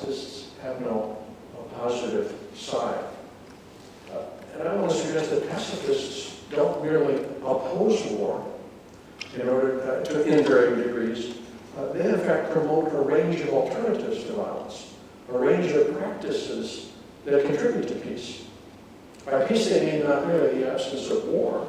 pacifists have no positive side. And I want to suggest that pacifists don't merely oppose war in order in varying degrees. They in fact promote a range of alternatives to violence, a range of practices that contribute to peace. By peace they mean not merely the absence of war,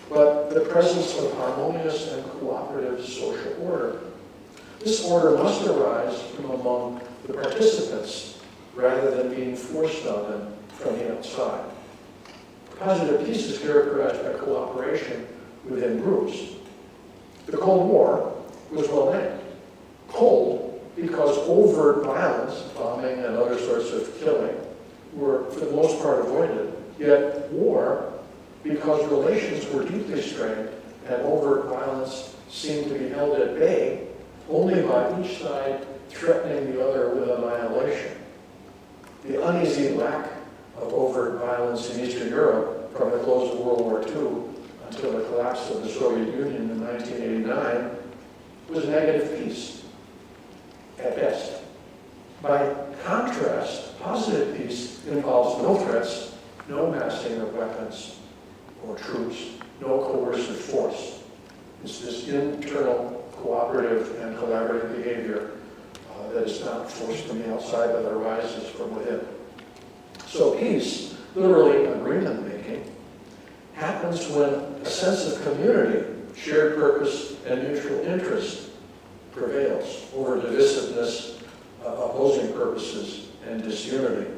but the presence of harmonious and cooperative social order. This order must arise from among the participants rather than being forced on them from the outside. Positive peace is characterized by cooperation within groups. The Cold War was well named. Cold because overt violence, bombing and other sorts of killing, were for the most part avoided. Yet war because relations were deeply strained and overt violence seemed to be held at bay only by each side threatening the other with annihilation. The uneasy lack of overt violence in Eastern Europe from the close of World War II until the collapse of the Soviet Union in 1989 was negative peace, at best. By contrast, positive peace involves no threats, no massing of weapons or troops, no coercive force. It's this internal cooperative and collaborative behavior that is not forced from the outside but arises from within. So peace, literally agreement making, happens when a sense of community, shared purpose, and mutual interest prevails over divisiveness, opposing purposes, and disunity.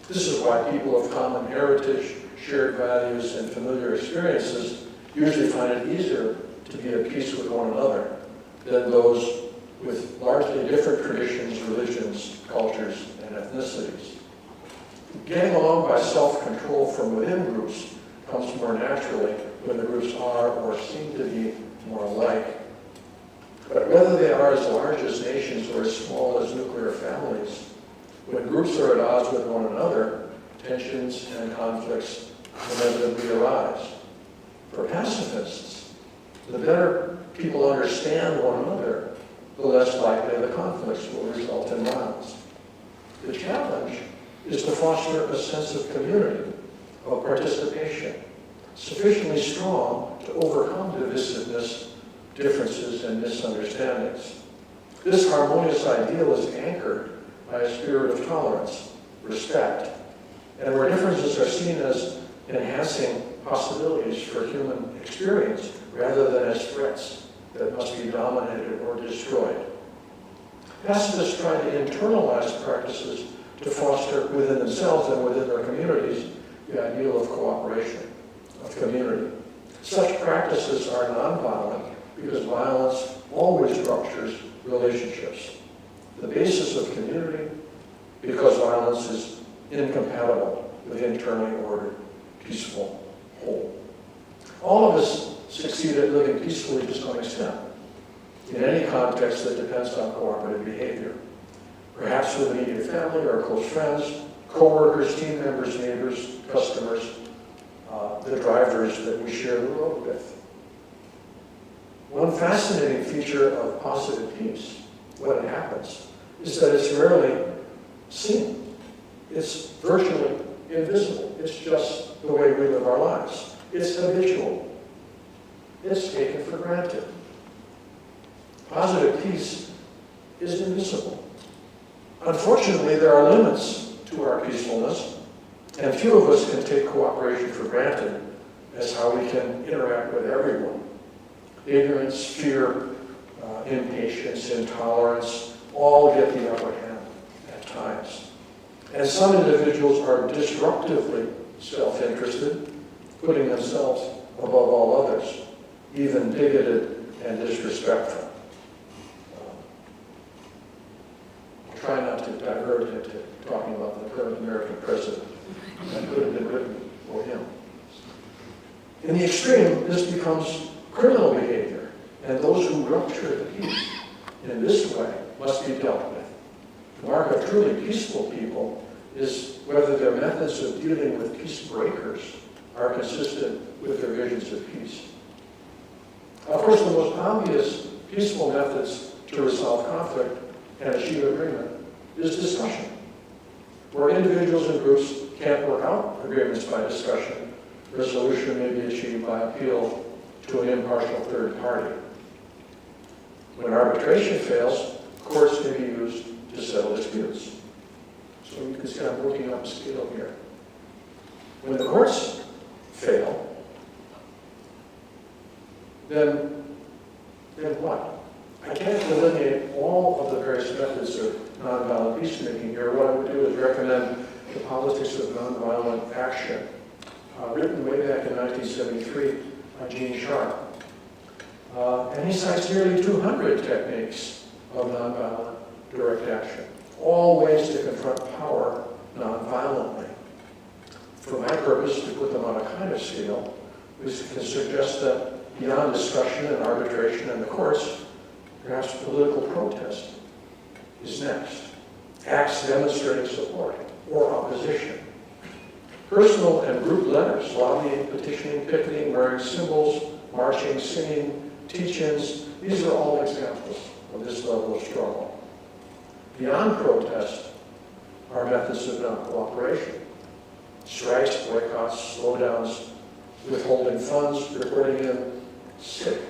This is why people of common heritage, shared values, and familiar experiences usually find it easier to be at peace with one another than those with largely different traditions, religions, cultures, and ethnicities. Getting along by self-control from within groups comes more naturally when the groups are or seem to be more alike. But whether they are as large as nations or as small as nuclear families, when groups are at odds with one another, tensions and conflicts inevitably arise. For pacifists, the better people understand one another, the less likely the conflicts will result in violence. The challenge is to foster a sense of community, of participation, sufficiently strong to overcome divisiveness, differences, and misunderstandings. This harmonious ideal is anchored by a spirit of tolerance, respect, and where differences are seen as enhancing possibilities for human experience rather than as threats that must be dominated or destroyed. Pacifists try to internalize practices to foster within themselves and within their communities the ideal of cooperation, of community. Such practices are nonviolent because violence always ruptures relationships. The basis of community because violence is incompatible with internally ordered, peaceful whole. All of us succeed at living peacefully to some extent, in any context that depends on cooperative behavior. Perhaps with immediate family or close friends, co-workers, team members, neighbors, customers, the drivers that we share the road with. One fascinating feature of positive peace, when it happens, is that it's rarely seen. It's virtually invisible. It's just the way we live our lives. It's habitual. It's taken for granted. Positive peace is invisible. Unfortunately, there are limits to our peacefulness, and few of us can take cooperation for granted as how we can interact with everyone. Ignorance, fear, impatience, intolerance, all get the upper hand at times. And some individuals are disruptively self-interested, putting themselves above all others, even bigoted and disrespectful. I'll try not to divert into talking about the current American president. That could have been written for him. In the extreme, this becomes criminal behavior, and those who rupture the peace in this way must be dealt with. The mark of truly peaceful people is whether their methods of dealing with peace breakers are consistent with their visions of peace. Of course, the most obvious peaceful methods to resolve conflict and achieve agreement is discussion, where individuals and groups can't work out agreements by discussion. Resolution may be achieved by appeal to an impartial third party. When arbitration fails, courts may be used to settle disputes. So you can see I'm working up a scale here. When the courts fail, then what? I can't delineate all of the various methods of nonviolent peacemaking here. What I would do is recommend The Politics of Nonviolent Action, written way back in 1973 by Gene Sharp. And he cites nearly 200 techniques of nonviolent direct action, all ways to confront power nonviolently. For my purpose, to put them on a kind of scale, we can suggest that beyond discussion and arbitration in the courts, perhaps political protest is next. Acts demonstrating support or opposition. Personal and group letters, lobbying, petitioning, picketing, wearing symbols, marching, singing, teach-ins, these are all examples of this level of struggle. Beyond protest are methods of non-cooperation. Strikes, boycotts, slowdowns, withholding funds, reporting in sick,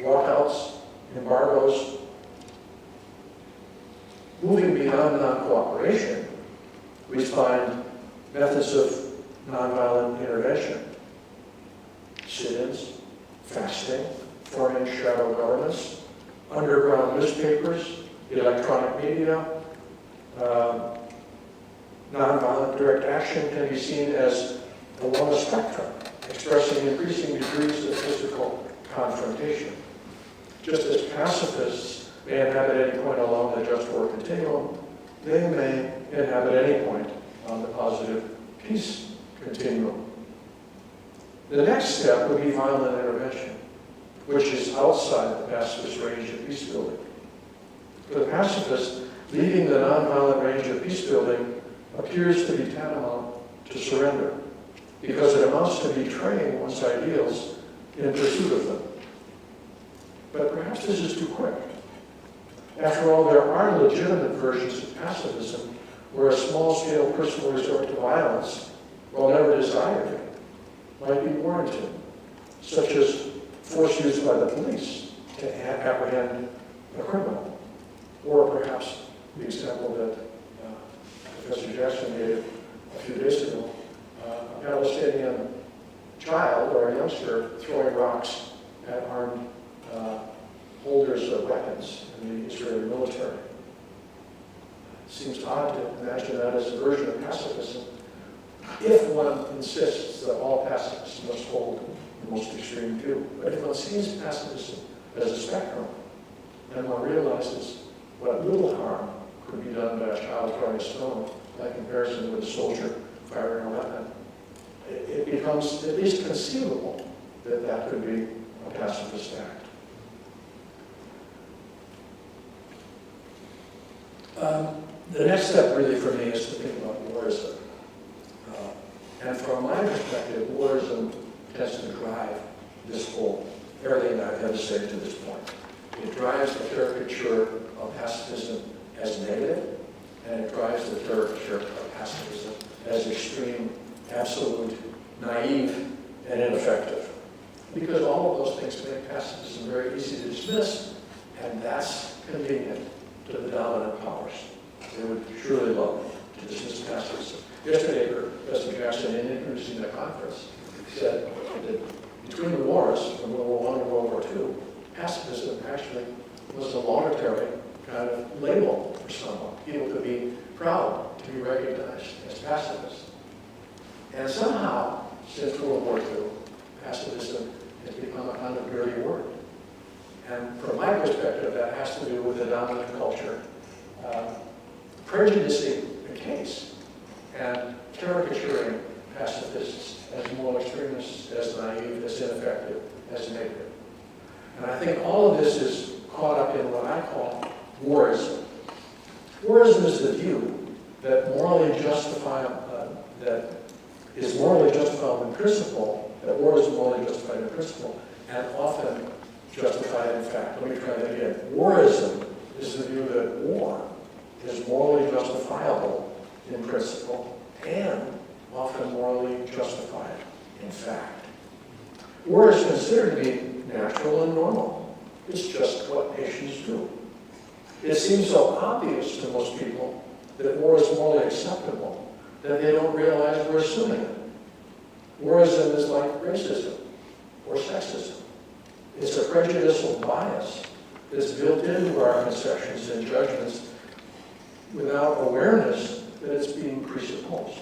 walkouts, embargoes. Moving beyond non-cooperation, we find methods of nonviolent intervention. Sit-ins, fasting, forming shadow governments, underground newspapers, electronic media. Nonviolent direct action can be seen as along a spectrum, expressing increasing degrees of physical confrontation. Just as pacifists may inhabit any point along the just war continuum, they may inhabit any point on the positive peace continuum. The next step would be violent intervention, which is outside the pacifist range of peace building. For the pacifist, leaving the nonviolent range of peace building appears to be tantamount to surrender, because it amounts to betraying one's ideals in pursuit of them. But perhaps this is too quick. After all, there are legitimate versions of pacifism where a small-scale personal resort to violence, while never desired, might be warranted, such as force used by the police to apprehend a criminal, or perhaps the example that Professor Jackson gave a few days ago, a Palestinian child or a youngster throwing rocks at armed holders of weapons in the Israeli military. It seems odd to imagine that as a version of pacifism if one insists that all pacifists must hold the most extreme view. But if one sees pacifism as a spectrum, then one realizes what little harm could be done by a child throwing a stone by comparison with a soldier firing a weapon. It becomes at least conceivable that that could be a pacifist act. The next step really for me is to think about warism. And from my perspective, warism tends to drive this whole, everything I've had to say to this point. It drives the caricature of pacifism as negative, and it drives the caricature of pacifism as extreme, absolute, naive, and ineffective. Because all of those things make pacifism very easy to dismiss, and that's convenient to the dominant powers. They would surely love to dismiss pacifism. Yesterday, Professor Jackson, in introducing the conference, said that between the wars, from World War I and World War II, pacifism actually was a laudatory kind of label for someone. People could be proud to be recognized as pacifists. And somehow, since World War II, pacifism has become a kind of dirty word. And from my perspective, that has to do with the dominant culture prejudicing the case and caricaturing pacifists as moral extremists, as naive, as ineffective, as negative. And I think all of this is caught up in what I call warism. Warism is the view that is morally justifiable in principle, that war is morally justified in principle, and often justified in fact. Let me try that again. Warism is the view that war is morally justifiable in principle and often morally justified in fact. War is considered to be natural and normal. It's just what nations do. It seems so obvious to most people that war is morally acceptable that they don't realize we're assuming it. Warism is like racism or sexism. It's a prejudicial bias that's built into our conceptions and judgments without awareness that it's being presupposed.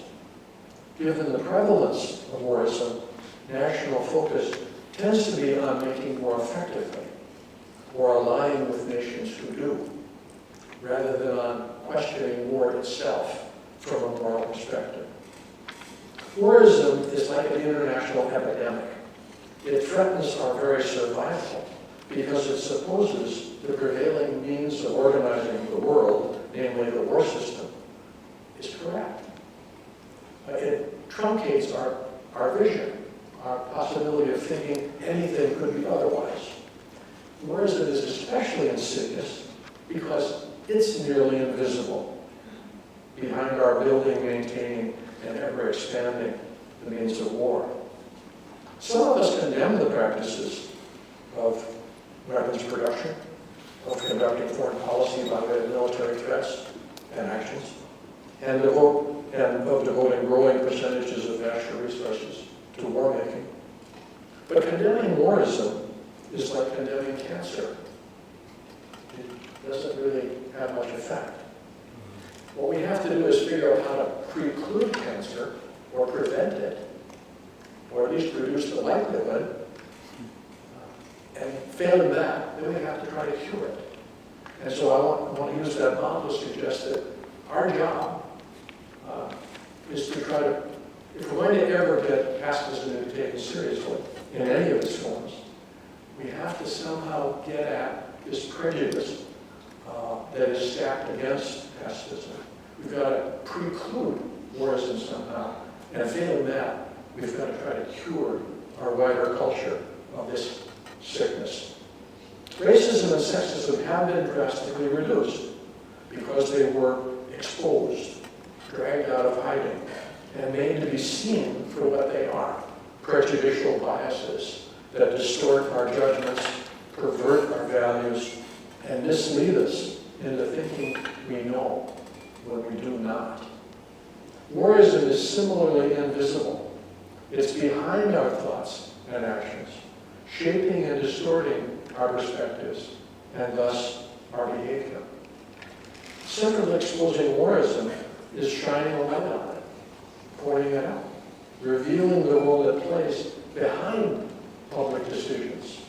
Given the prevalence of warism, national focus tends to be on making war effectively or aligning with nations who do, rather than on questioning war itself from a moral perspective. Warism is like an international epidemic. It threatens our very survival because it supposes the prevailing means of organizing the world, namely the war system, is correct. It truncates our vision, our possibility of thinking anything could be otherwise. Warism is especially insidious because it's nearly invisible behind our building, maintaining, and ever-expanding the means of war. Some of us condemn the practices of weapons production, of conducting foreign policy by way of military threats and actions, and of devoting growing percentages of natural resources to war making. But condemning warism is like condemning cancer. It doesn't really have much effect. What we have to do is figure out how to preclude cancer or prevent it, or at least reduce the likelihood. And failing that, then we have to try to cure it. And so I want to use that model to suggest that our job is to try to, if we're going to ever get pacifism to be taken seriously in any of its forms, we have to somehow get at this prejudice that is stacked against pacifism. We've got to preclude warism somehow. And failing that, we've got to try to cure our wider culture of this sickness. Racism and sexism have been drastically reduced because they were exposed, dragged out of hiding, and made to be seen for what they are: prejudicial biases that distort our judgments, pervert our values, and mislead us into thinking we know when we do not. Warism is similarly invisible. It's behind our thoughts and actions, shaping and distorting our perspectives, and thus our behavior. Central exposing warism is shining a light on it, pointing it out, revealing the role it plays behind public decisions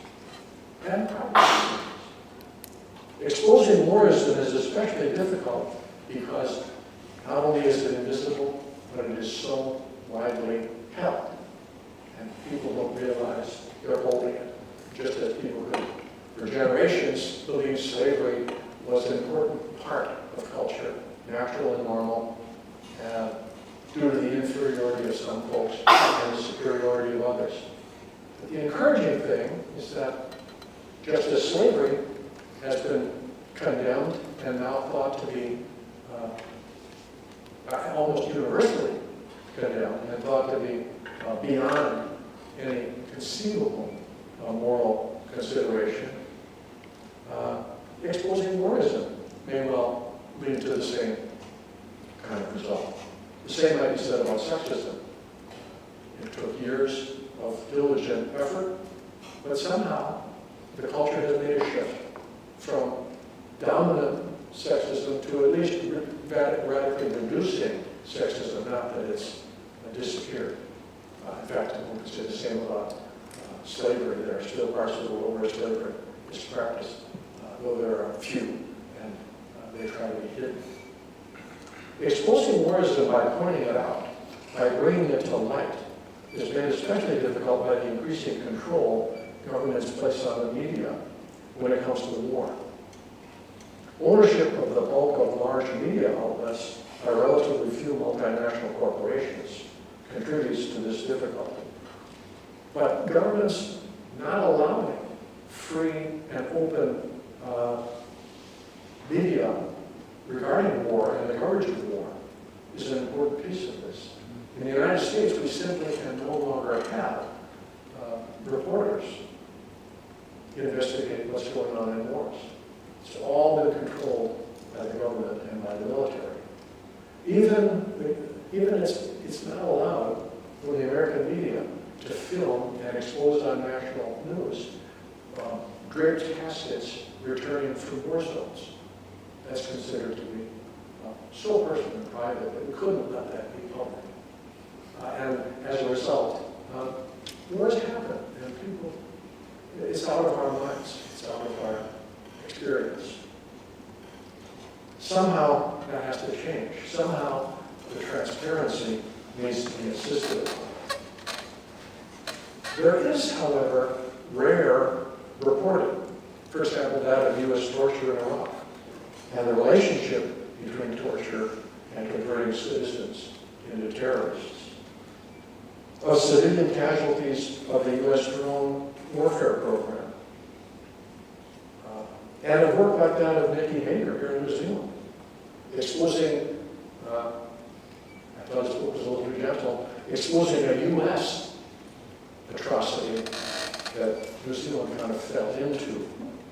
and private decisions. Exposing warism is especially difficult because not only is it invisible, but it is so widely held. And people don't realize they're holding it, just as people who, for generations, believed slavery was an important part of culture, natural and normal, due to the inferiority of some folks and the superiority of others. But the encouraging thing is that just as slavery has been condemned and now thought to be almost universally condemned and thought to be beyond any conceivable moral consideration, exposing warism may well lead to the same kind of result. The same might be said about sexism. It took years of diligent effort, but somehow the culture has made a shift from dominant sexism to at least radically reducing sexism, not that it's disappeared. In fact, I would say the same about slavery. There are still parts of the world where slavery is practiced, though there are a few, and they try to be hidden. Exposing warism by pointing it out, by bringing it to light, is made especially difficult by the increasing control governments place on the media when it comes to the war. Ownership of the bulk of large media outlets by relatively few multinational corporations contributes to this difficulty. But governments not allowing free and open media regarding war and the coverage of war is an important piece of this. In the United States, we simply can no longer have reporters investigate what's going on in wars. It's all been controlled by the government and by the military. Even it's not allowed for the American media to film and expose on national news draped caskets returning from war zones. That's considered to be so personal and private that we couldn't let that be public. And as a result, wars happen, and people, it's out of our minds, it's out of our experience. Somehow that has to change. Somehow the transparency needs to be insisted upon. There is, however, rare reporting. For example, that of U.S. torture in Iraq and the relationship between torture and converting citizens into terrorists. Of civilian casualties of the U.S. drone warfare program. And of work like that of Nikki Hager here in New Zealand, exposing, I thought this book was a little too gentle, exposing a U.S. atrocity that New Zealand kind of fell into